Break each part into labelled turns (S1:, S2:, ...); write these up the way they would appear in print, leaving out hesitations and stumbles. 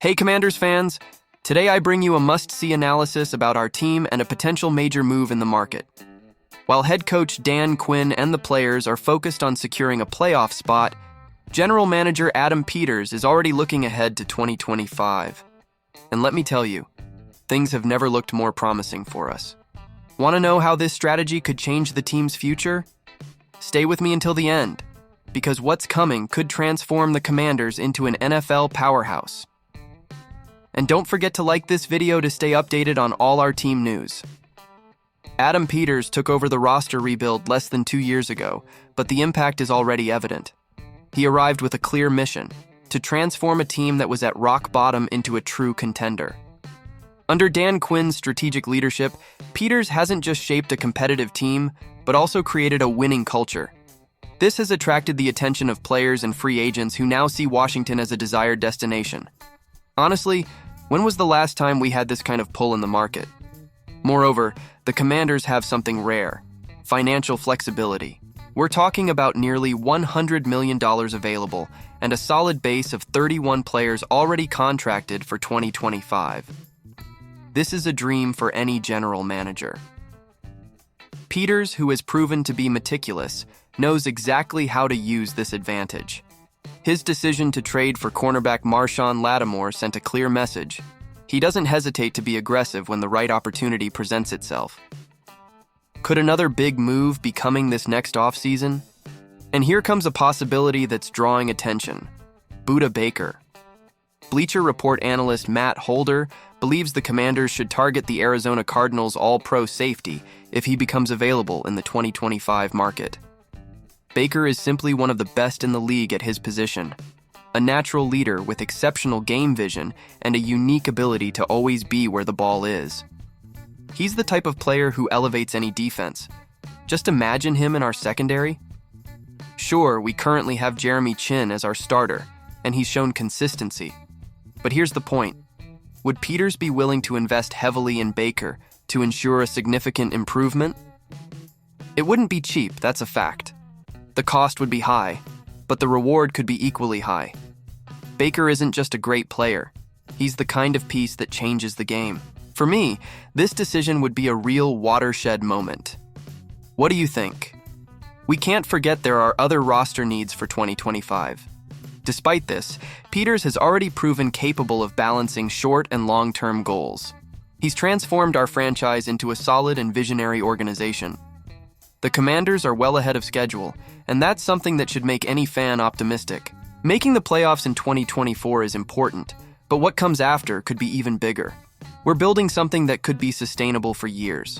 S1: Hey Commanders fans! Today I bring you a must-see analysis about our team and a potential major move in the market. While head coach Dan Quinn and the players are focused on securing a playoff spot, general manager Adam Peters is already looking ahead to 2025. And let me tell you, things have never looked more promising for us. Want to know how this strategy could change the team's future? Stay with me until the end, because what's coming could transform the Commanders into an NFL powerhouse. And don't forget to like this video to stay updated on all our team news. Adam Peters took over the roster rebuild less than 2 years ago, but the impact is already evident. He arrived with a clear mission: to transform a team that was at rock bottom into a true contender. Under Dan Quinn's strategic leadership, Peters hasn't just shaped a competitive team, but also created a winning culture. This has attracted the attention of players and free agents who now see Washington as a desired destination. Honestly, when was the last time we had this kind of pull in the market? Moreover, the Commanders have something rare: financial flexibility. We're talking about nearly $100 million available and a solid base of 31 players already contracted for 2025. This is a dream for any general manager. Peters, who has proven to be meticulous, knows exactly how to use this advantage. His decision to trade for cornerback Marshawn Lattimore sent a clear message. He doesn't hesitate to be aggressive when the right opportunity presents itself. Could another big move be coming this next offseason? And here comes a possibility that's drawing attention: Budda Baker. Bleacher Report analyst Matt Holder believes the Commanders should target the Arizona Cardinals All-Pro safety if he becomes available in the 2025 market. Baker is simply one of the best in the league at his position, a natural leader with exceptional game vision and a unique ability to always be where the ball is. He's the type of player who elevates any defense. Just imagine him in our secondary. Sure, we currently have Jeremy Chin as our starter, and he's shown consistency. But here's the point: would Peters be willing to invest heavily in Baker to ensure a significant improvement? It wouldn't be cheap, that's a fact. The cost would be high, but the reward could be equally high. Baker isn't just a great player. He's the kind of piece that changes the game. For me, this decision would be a real watershed moment. What do you think? We can't forget there are other roster needs for 2025. Despite this, Peters has already proven capable of balancing short and long-term goals. He's transformed our franchise into a solid and visionary organization. The Commanders are well ahead of schedule, and that's something that should make any fan optimistic. Making the playoffs in 2024 is important, but what comes after could be even bigger. We're building something that could be sustainable for years.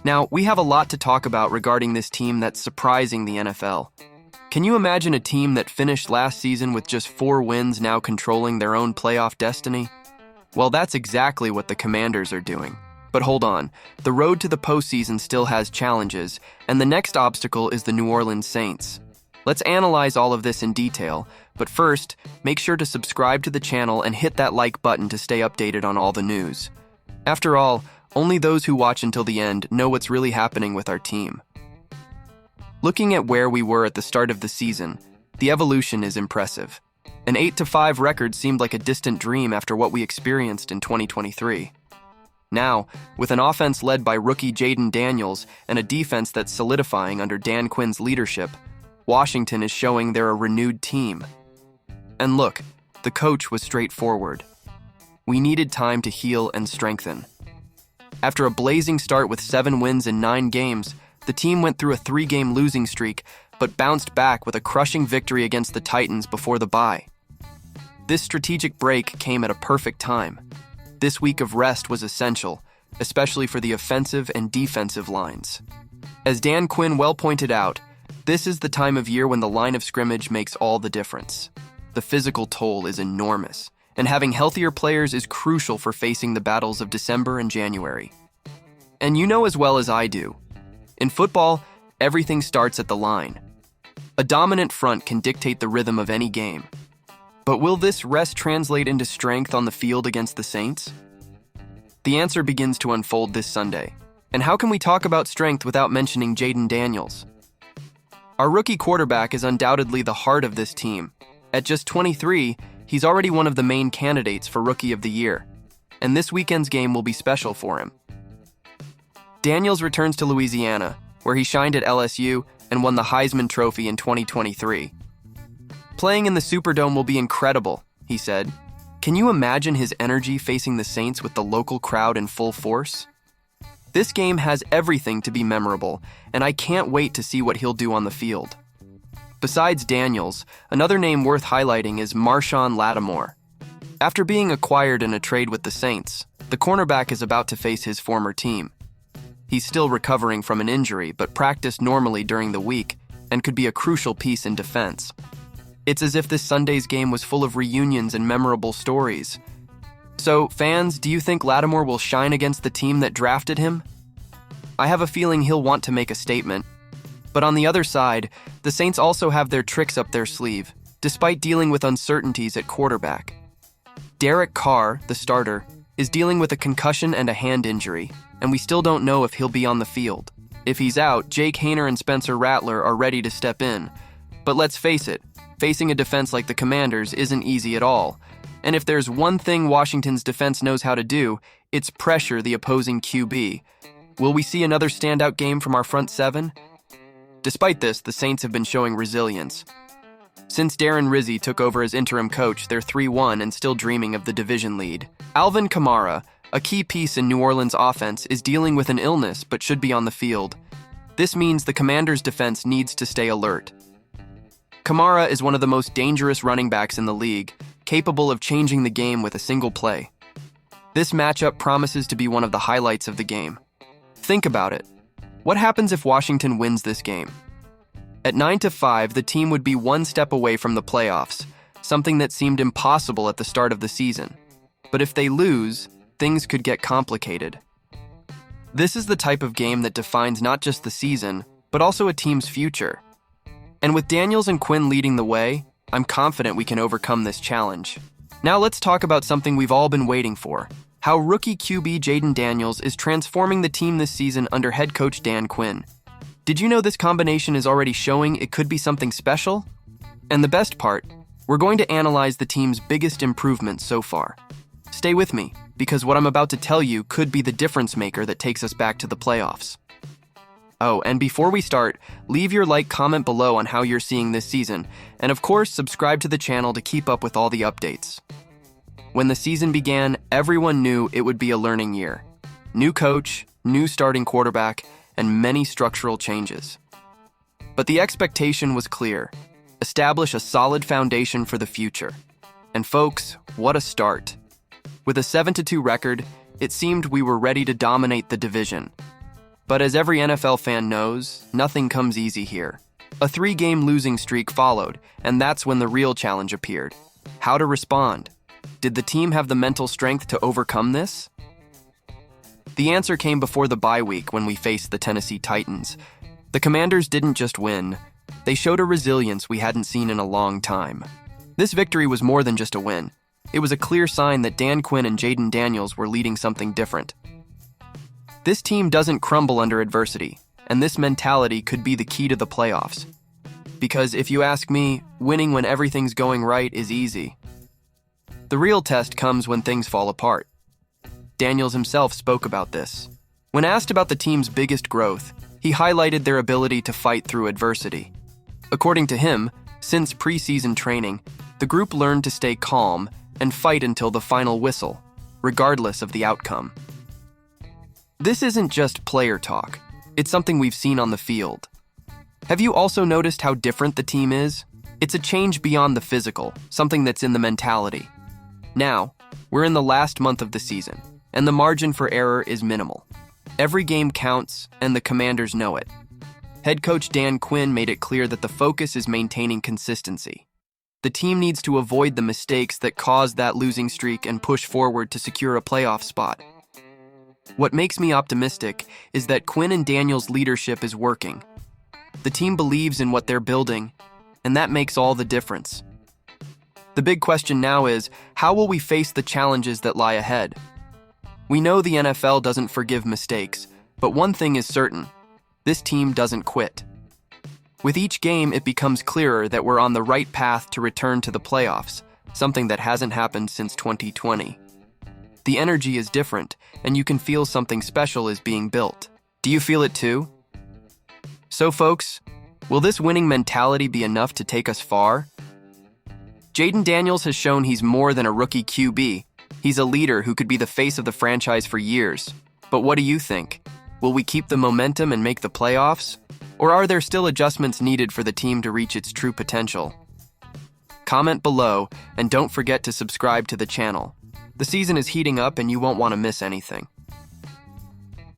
S1: Now, we have a lot to talk about regarding this team that's surprising the NFL. Can you imagine a team that finished last season with just 4 wins now controlling their own playoff destiny? Well, that's exactly what the Commanders are doing. But hold on, the road to the postseason still has challenges, and the next obstacle is the New Orleans Saints. Let's analyze all of this in detail, but first, make sure to subscribe to the channel and hit that like button to stay updated on all the news. After all, only those who watch until the end know what's really happening with our team. Looking at where we were at the start of the season, the evolution is impressive. An 8-5 record seemed like a distant dream after what we experienced in 2023. Now, with an offense led by rookie Jaden Daniels and a defense that's solidifying under Dan Quinn's leadership, Washington is showing they're a renewed team. And look, the coach was straightforward. We needed time to heal and strengthen. After a blazing start with 7 wins in 9 games, the team went through a 3-game losing streak, but bounced back with a crushing victory against the Titans before the bye. This strategic break came at a perfect time. This week of rest was essential, especially for the offensive and defensive lines. As Dan Quinn well pointed out, this is the time of year when the line of scrimmage makes all the difference. The physical toll is enormous, and having healthier players is crucial for facing the battles of December and January. And you know as well as I do, in football, everything starts at the line. A dominant front can dictate the rhythm of any game. But will this rest translate into strength on the field against the Saints? The answer begins to unfold this Sunday. And how can we talk about strength without mentioning Jaden Daniels? Our rookie quarterback is undoubtedly the heart of this team. At just 23, He's already one of the main candidates for Rookie of the Year, and this weekend's game will be special for him. Daniels returns to Louisiana, where he shined at LSU and won the Heisman Trophy in 2023. "Playing in the Superdome will be incredible," he said. "Can you imagine his energy facing the Saints with the local crowd in full force? This game has everything to be memorable, and I can't wait to see what he'll do on the field." Besides Daniels, another name worth highlighting is Marshon Lattimore. After being acquired in a trade with the Saints, the cornerback is about to face his former team. He's still recovering from an injury, but practiced normally during the week and could be a crucial piece in defense. It's as if this Sunday's game was full of reunions and memorable stories. So, fans, do you think Lattimore will shine against the team that drafted him? I have a feeling he'll want to make a statement. But on the other side, the Saints also have their tricks up their sleeve, despite dealing with uncertainties at quarterback. Derek Carr, the starter, is dealing with a concussion and a hand injury, and we still don't know if he'll be on the field. If he's out, Jake Haener and Spencer Rattler are ready to step in. But let's face it, facing a defense like the Commanders isn't easy at all. And if there's one thing Washington's defense knows how to do, it's pressure the opposing QB. Will we see another standout game from our front seven? Despite this, the Saints have been showing resilience. Since Darren Rizzi took over as interim coach, they're 3-1 and still dreaming of the division lead. Alvin Kamara, a key piece in New Orleans' offense, is dealing with an illness but should be on the field. This means the Commanders' defense needs to stay alert. Kamara is one of the most dangerous running backs in the league, capable of changing the game with a single play. This matchup promises to be one of the highlights of the game. Think about it. What happens if Washington wins this game? At 9-5, the team would be one step away from the playoffs, something that seemed impossible at the start of the season. But if they lose, things could get complicated. This is the type of game that defines not just the season, but also a team's future. And with Daniels and Quinn leading the way, I'm confident we can overcome this challenge. Now let's talk about something we've all been waiting for: how rookie QB Jayden Daniels is transforming the team this season under head coach Dan Quinn. Did you know this combination is already showing it could be something special? And the best part, we're going to analyze the team's biggest improvements so far. Stay with me, because what I'm about to tell you could be the difference maker that takes us back to the playoffs. Oh, and before we start, leave your comment below on how you're seeing this season, and of course, subscribe to the channel to keep up with all the updates. When the season began, everyone knew it would be a learning year. New coach, new starting quarterback, and many structural changes. But the expectation was clear: establish a solid foundation for the future. And folks, what a start. With a 7-2 record, it seemed we were ready to dominate the division. But as every NFL fan knows, nothing comes easy here. A 3-game losing streak followed, and that's when the real challenge appeared: how to respond. Did the team have the mental strength to overcome this? The answer came before the bye week when we faced the Tennessee Titans. The Commanders didn't just win, they showed a resilience we hadn't seen in a long time. This victory was more than just a win. It was a clear sign that Dan Quinn and Jayden Daniels were leading something different. This team doesn't crumble under adversity, and this mentality could be the key to the playoffs. Because if you ask me, winning when everything's going right is easy. The real test comes when things fall apart. Daniels himself spoke about this. When asked about the team's biggest growth, he highlighted their ability to fight through adversity. According to him, since preseason training, the group learned to stay calm and fight until the final whistle, regardless of the outcome. This isn't just player talk, it's something we've seen on the field. Have you also noticed how different the team is? It's a change beyond the physical, something that's in the mentality. Now, we're in the last month of the season, and the margin for error is minimal. Every game counts, and the Commanders know it. Head coach Dan Quinn made it clear that the focus is maintaining consistency. The team needs to avoid the mistakes that caused that losing streak and push forward to secure a playoff spot. What makes me optimistic is that Quinn and Daniels' leadership is working. The team believes in what they're building, and that makes all the difference. The big question now is, how will we face the challenges that lie ahead? We know the NFL doesn't forgive mistakes, but one thing is certain: this team doesn't quit. With each game, it becomes clearer that we're on the right path to return to the playoffs, something that hasn't happened since 2020. The energy is different, and you can feel something special is being built. Do you feel it too? So folks, will this winning mentality be enough to take us far? Jaden Daniels has shown he's more than a rookie QB. He's a leader who could be the face of the franchise for years. But what do you think? Will we keep the momentum and make the playoffs? Or are there still adjustments needed for the team to reach its true potential? Comment below, and don't forget to subscribe to the channel. The season is heating up and you won't want to miss anything.